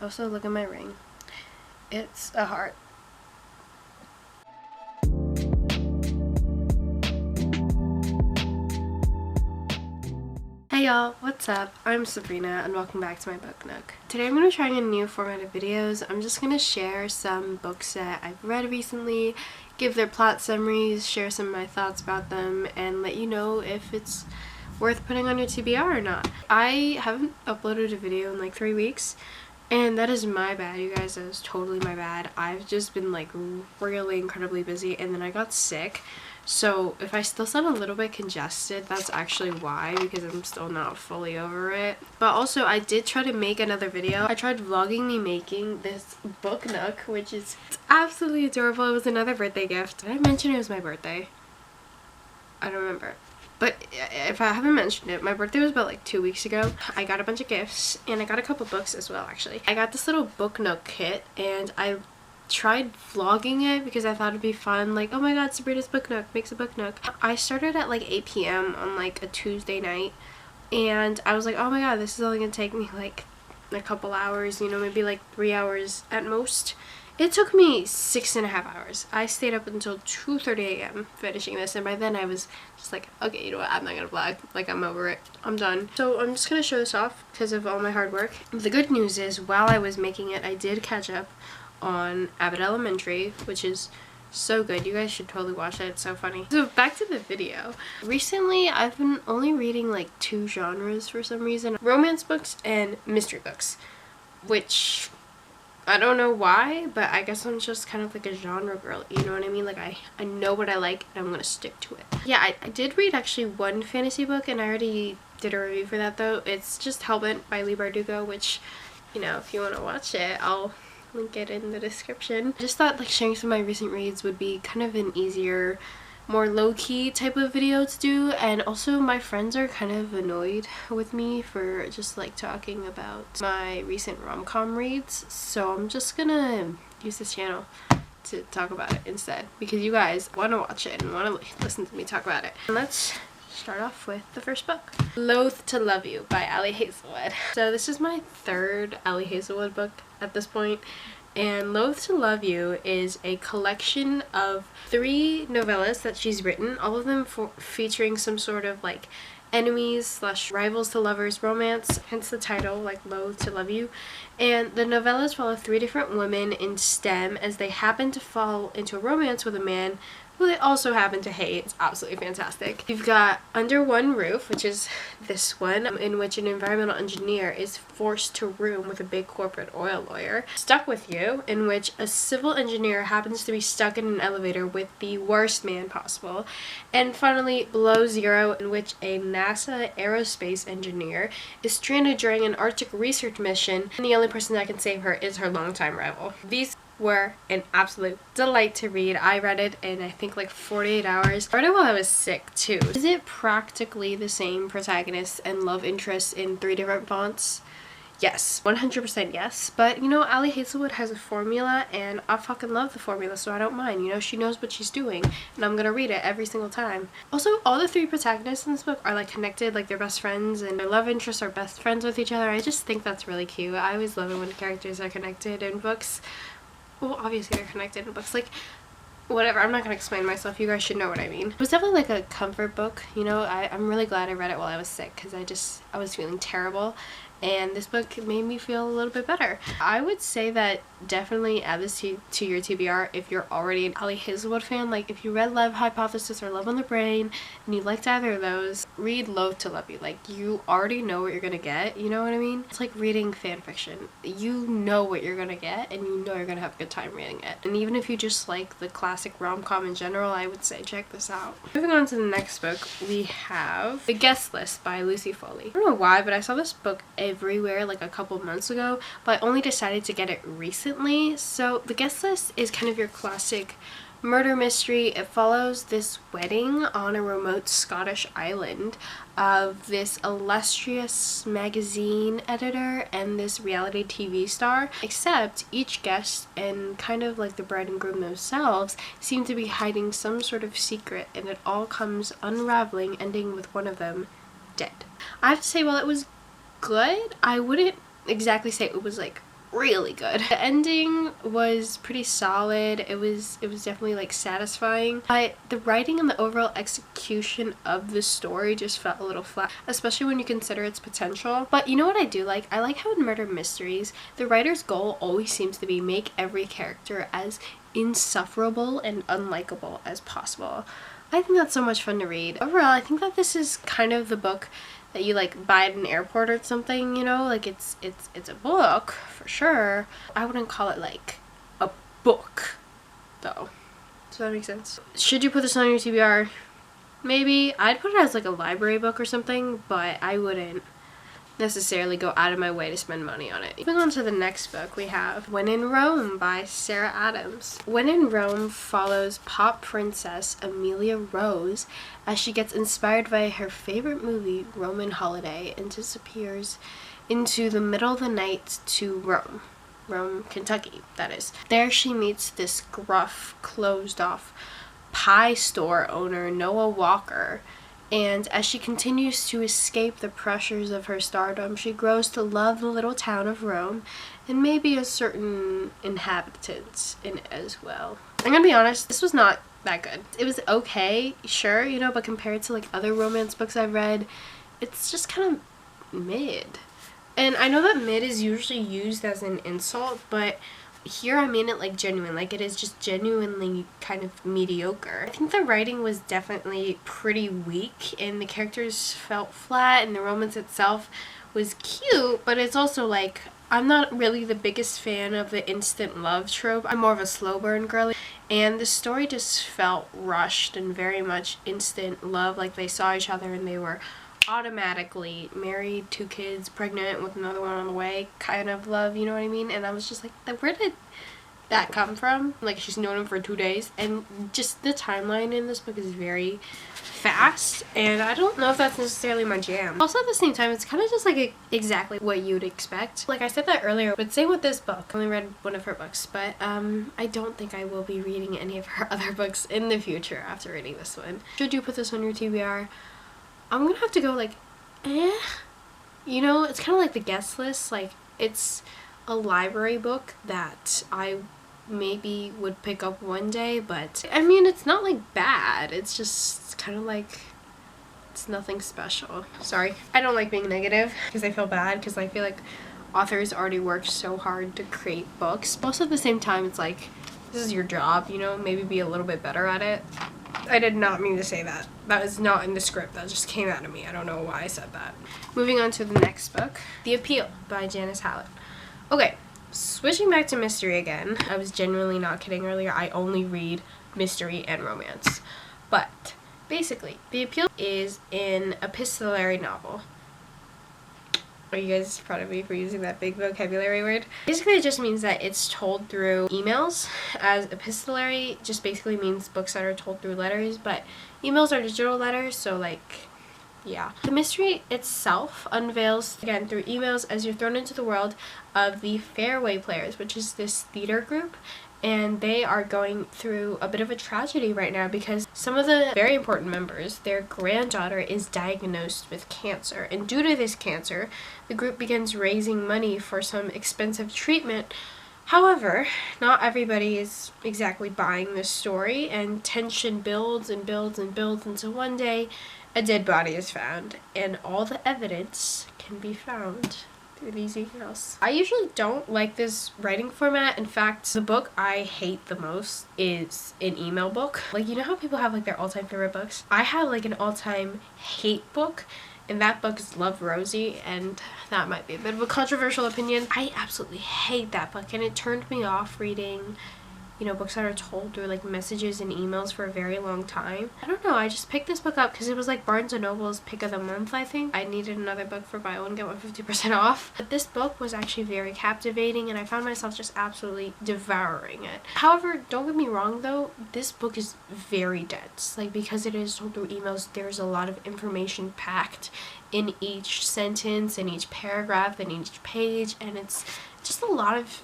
Also, look at my ring. It's a heart. Hey y'all, what's up? I'm Sabrina and welcome back to my book nook. Today I'm going to be trying a new format of videos. I'm just going to share some books that I've read recently, give their plot summaries, share some of my thoughts about them, and let you know if it's worth putting on your TBR or not. I haven't uploaded a video in like 3 weeks, and that is my bad, you guys. That is totally my bad. I've just been like really incredibly busy, and then I got sick. So if I still sound a little bit congested, that's actually why, because I'm still not fully over it. But also, I did try to make another video. I tried vlogging me making this book nook, which is absolutely adorable. It was another birthday gift. Did I mention it was my birthday? I don't remember. But if I haven't mentioned it, my birthday was about like 2 weeks ago. I got a bunch of gifts, and I got a couple books as well, actually. I got this little book nook kit, and I tried vlogging it because I thought it'd be fun. Like, oh my god, Sabrina's book nook makes a book nook. I started at like 8 p.m. on like a Tuesday night, and I was like, oh my god, this is only gonna take me like a couple hours, you know, maybe like 3 hours at most. It took me 6.5 hours. I stayed up until 2:30 a.m. finishing this, and by then I was just like, okay, you know what, I'm not gonna vlog. Like, I'm over it. I'm done. So I'm just gonna show this off because of all my hard work. The good news is, while I was making it, I did catch up on Abbott Elementary, which is so good. You guys should totally watch it. It's so funny. So back to the video. Recently, I've been only reading like 2 genres for some reason. Romance books and mystery books, which I don't know why, but I guess I'm just kind of like a genre girl, you know what I mean? Like, I know what I like and I'm gonna stick to it. Yeah, I did read actually one fantasy book, and I already did a review for that though. It's just Hallett by Lee Bardugo, which, you know, if you want to watch it, I'll link it in the description. I just thought like sharing some of my recent reads would be kind of an easier, more low-key type of video to do, and also my friends are kind of annoyed with me for just like talking about my recent rom-com reads, so I'm just gonna use this channel to talk about it instead because you guys want to watch it and want to listen to me talk about it. And let's start off with the first book, Loath To Love You by Hazelwood. So this is my 3rd Hazelwood book at this point, and Loath To Love You is a collection of 3 novellas that she's written, all of them featuring some sort of like enemies / rivals to lovers romance, hence the title, like Loath To Love You. And the novellas follow 3 different women in STEM as they happen to fall into a romance with a man who they also happen to hate. It's absolutely fantastic. You've got Under One Roof, which is this one, in which an environmental engineer is forced to room with a big corporate oil lawyer. Stuck With You, in which a civil engineer happens to be stuck in an elevator with the worst man possible. And finally, Below Zero, in which a NASA aerospace engineer is stranded during an Arctic research mission, and the only person that can save her is her longtime rival. These were an absolute delight to read. I read it in I think like 48 hours. I read it while I was sick too. Is it practically the same protagonist and love interests in 3 different fonts? Yes, 100% yes. But you know, Hazelwood has a formula, and I fucking love the formula, so I don't mind. You know, she knows what she's doing, and I'm gonna read it every single time. Also, all the 3 protagonists in this book are like connected, like they're best friends, and their love interests are best friends with each other. I just think that's really cute. I always love it when characters are connected in books. Well, obviously they're connected in books, like, whatever, I'm not gonna explain myself, you guys should know what I mean. It was definitely like a comfort book, you know. I'm really glad I read it while I was sick, because I was feeling terrible, and this book made me feel a little bit better. I would say that definitely add this to your TBR if you're already an Hazelwood fan. Like, if you read Love Hypothesis or Love on the Brain and you liked either of those, read Loath To Love You. Like, you already know what you're gonna get, you know what I mean? It's like reading fan fiction. You know what you're gonna get, and you know you're gonna have a good time reading it. And even if you just like the classic rom-com in general, I would say check this out. Moving on to the next book, we have The Guest List by Lucy Foley. I don't know why, but I saw this book everywhere like a couple months ago, but I only decided to get it recently. So The Guest List is kind of your classic murder mystery. It follows this wedding on a remote Scottish island of this illustrious magazine editor and this reality TV star, except each guest and kind of like the bride and groom themselves seem to be hiding some sort of secret, and it all comes unraveling, ending with one of them dead. I have to say, while it was good, I wouldn't exactly say it was like really good. The ending was pretty solid. It was definitely like satisfying, but the writing and the overall execution of the story just felt a little flat, especially when you consider its potential. But you know what I do like? I like how in murder mysteries the writer's goal always seems to be make every character as insufferable and unlikable as possible. I think that's so much fun to read. Overall, I think that this is kind of the book that you like buy at an airport or something, you know, like it's a book for sure. I wouldn't call it like a book though. Does that make sense? Should you put this on your TBR? Maybe. I'd put it as like a library book or something, but I wouldn't necessarily go out of my way to spend money on it. Moving on to the next book, we have When in Rome by Sarah Adams. When in Rome follows pop princess Amelia Rose as she gets inspired by her favorite movie, Roman Holiday, and disappears into the middle of the night to Rome, Kentucky, that is. There she meets this gruff, closed-off pie store owner, Noah Walker, and as she continues to escape the pressures of her stardom, she grows to love the little town of Rome and maybe a certain inhabitant in it as well. I'm gonna be honest, this was not that good. It was okay, sure, you know, but compared to like other romance books I've read, it's just kind of mid. And I know that mid is usually used as an insult, but here I mean it like genuine, like it is just genuinely kind of mediocre. I think the writing was definitely pretty weak and the characters felt flat and the romance itself was cute, but it's also like, I'm not really the biggest fan of the instant love trope. I'm more of a slow burn girly, and the story just felt rushed and very much instant love, like they saw each other and they were automatically married, 2 kids, pregnant with another one on the way kind of love, you know what I mean? And I was just like, where did that come from? Like, she's known him for 2 days, and just the timeline in this book is very fast, and I don't know if that's necessarily my jam. Also at the same time, it's kind of just like exactly what you'd expect. Like I said that earlier, but same with this book. I only read one of her books, but I don't think I will be reading any of her other books in the future after reading this one. Should you put this on your TBR? I'm gonna have to go like, you know, it's kind of like the guest list. Like, it's a library book that I maybe would pick up one day, but I mean, it's not like bad. It's just kind of like, it's nothing special. Sorry, I don't like being negative because I feel bad because I feel like authors already worked so hard to create books. Also at the same time, it's like, this is your job, you know, maybe be a little bit better at it. I did not mean to say that. That is not in the script. That just came out of me. I don't know why I said that. Moving on to the next book, The Appeal by Janice Hallett. Okay, switching back to mystery again. I was genuinely not kidding earlier. I only read mystery and romance. But basically, The Appeal is an epistolary novel. Are you guys proud of me for using that big vocabulary word? Basically, it just means that it's told through emails, as epistolary just basically means books that are told through letters, but emails are digital letters, so like, yeah. The mystery itself unveils, again, through emails as you're thrown into the world of the Fairway Players, which is this theater group, and they are going through a bit of a tragedy right now because some of the very important members, their granddaughter is diagnosed with cancer, and due to this cancer, the group begins raising money for some expensive treatment. However, not everybody is exactly buying this story, and tension builds and builds and builds until one day a dead body is found, and all the evidence can be found through these emails. I usually don't like this writing format. In fact, the book I hate the most is an email book. Like, you know how people have like their all-time favorite books? I have like an all-time hate book, and that book is Love, Rosie, and that might be a bit of a controversial opinion. I absolutely hate that book, and it turned me off reading, you know, books that are told through like messages and emails for a very long time. I don't know, I just picked this book up because it was like Barnes & Noble's pick of the month, I think. I needed another book for buy one get one 50% off. But this book was actually very captivating, and I found myself just absolutely devouring it. However, don't get me wrong though, this book is very dense. Like, because it is told through emails, there's a lot of information packed in each sentence, in each paragraph, in each page, and it's just a lot of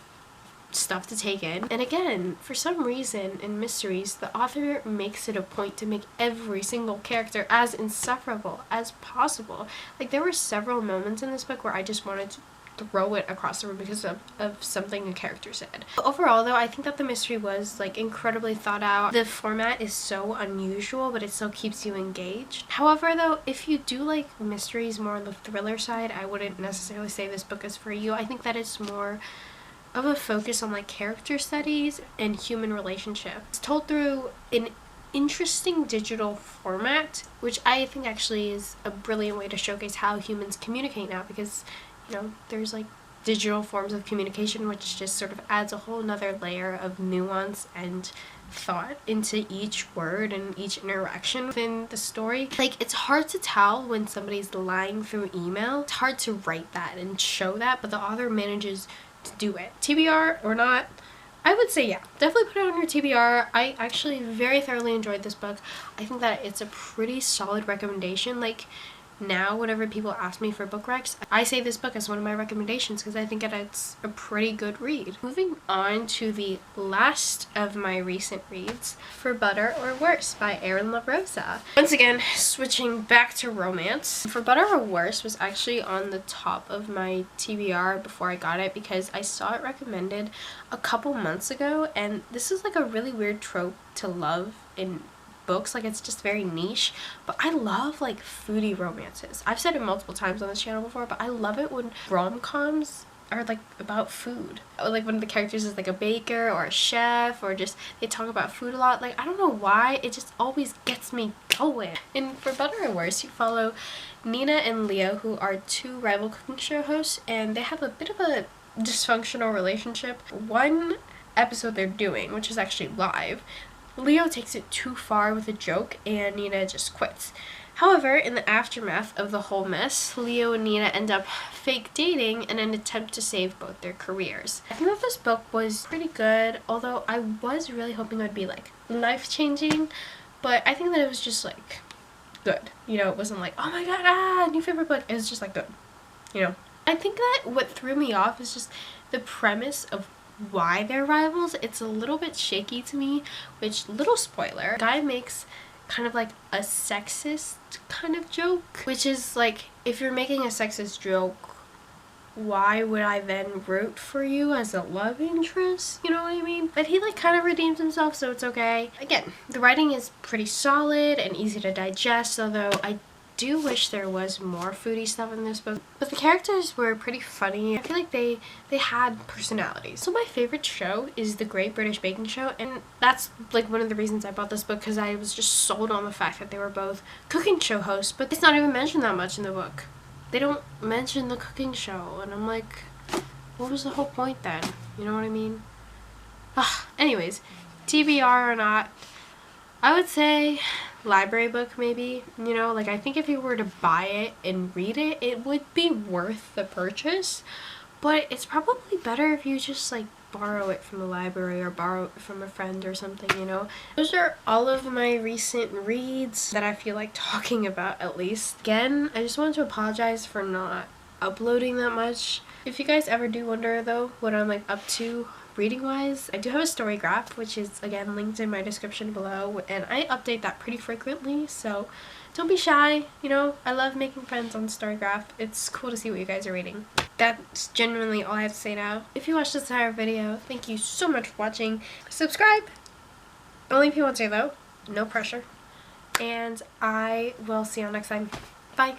stuff to take in. And again, for some reason in mysteries, the author makes it a point to make every single character as insufferable as possible. Like, there were several moments in this book where I just wanted to throw it across the room because of something a character said. Overall though, I think that the mystery was like incredibly thought out. The format is so unusual, but it still keeps you engaged. However though, if you do like mysteries more on the thriller side, I wouldn't necessarily say this book is for you. I think that it's more of a focus on like character studies and human relationships. It's told through an interesting digital format, which I think actually is a brilliant way to showcase how humans communicate now, because you know there's like digital forms of communication, which just sort of adds a whole nother layer of nuance and thought into each word and each interaction within the story. Like, it's hard to tell when somebody's lying through email. It's hard to write that and show that, but the author manages to do it. TBR or not, I would say yeah, definitely put it on your TBR. I actually very thoroughly enjoyed this book. I think that it's a pretty solid recommendation. Like, now whenever people ask me for book recs, I say this book as one of my recommendations because I think it's a pretty good read. Moving on to the last of my recent reads, For Better or Worse by Erin Rosa. Once again, switching back to romance. For Better or Worse was actually on the top of my TBR before I got it because I saw it recommended a couple months ago, and this is like a really weird trope to love in books. Like, it's just very niche, but I love like foodie romances. I've said it multiple times on this channel before, but I love it when rom-coms are like about food. Like when the characters is like a baker or a chef, or just they talk about food a lot. Like, I don't know why, it just always gets me going. And For Better or Worse, you follow Nina and Leo, who are two rival cooking show hosts, and they have a bit of a dysfunctional relationship. One episode they're doing, which is actually live, Leo takes it too far with a joke and Nina just quits. However, in the aftermath of the whole mess, Leo and Nina end up fake dating in an attempt to save both their careers. I think that this book was pretty good, although I was really hoping it would be like life-changing, but I think that it was just like good. You know, it wasn't like, oh my god, new favorite book. It was just like good, you know. I think that what threw me off is just the premise of why they're rivals. It's a little bit shaky to me, which, little spoiler, guy makes kind of like a sexist kind of joke, which is like, if you're making a sexist joke, why would I then root for you as a love interest? You know what I mean? But he like kind of redeems himself, so it's okay. Again, the writing is pretty solid and easy to digest, although I do wish there was more foodie stuff in this book. But the characters were pretty funny. I feel like they had personalities. So my favorite show is The Great British Baking Show, and that's like one of the reasons I bought this book, because I was just sold on the fact that they were both cooking show hosts, but it's not even mentioned that much in the book. They don't mention the cooking show, and I'm like, what was the whole point then? You know what I mean? Anyways, TBR or not, I would say library book maybe. You know, like, I think if you were to buy it and read it, it would be worth the purchase, but it's probably better if you just like borrow it from the library or borrow it from a friend or something, you know. Those are all of my recent reads that I feel like talking about, at least. Again, I just wanted to apologize for not uploading that much. If you guys ever do wonder though what I'm like up to reading wise, I do have a storygraph, which is again linked in my description below, and I update that pretty frequently, so don't be shy. You know, I love making friends on storygraph. It's cool to see what you guys are reading. That's genuinely all I have to say now. If you watched this entire video, thank you so much for watching. Subscribe! Only if you want to though, no pressure. And I will see you all next time. Bye!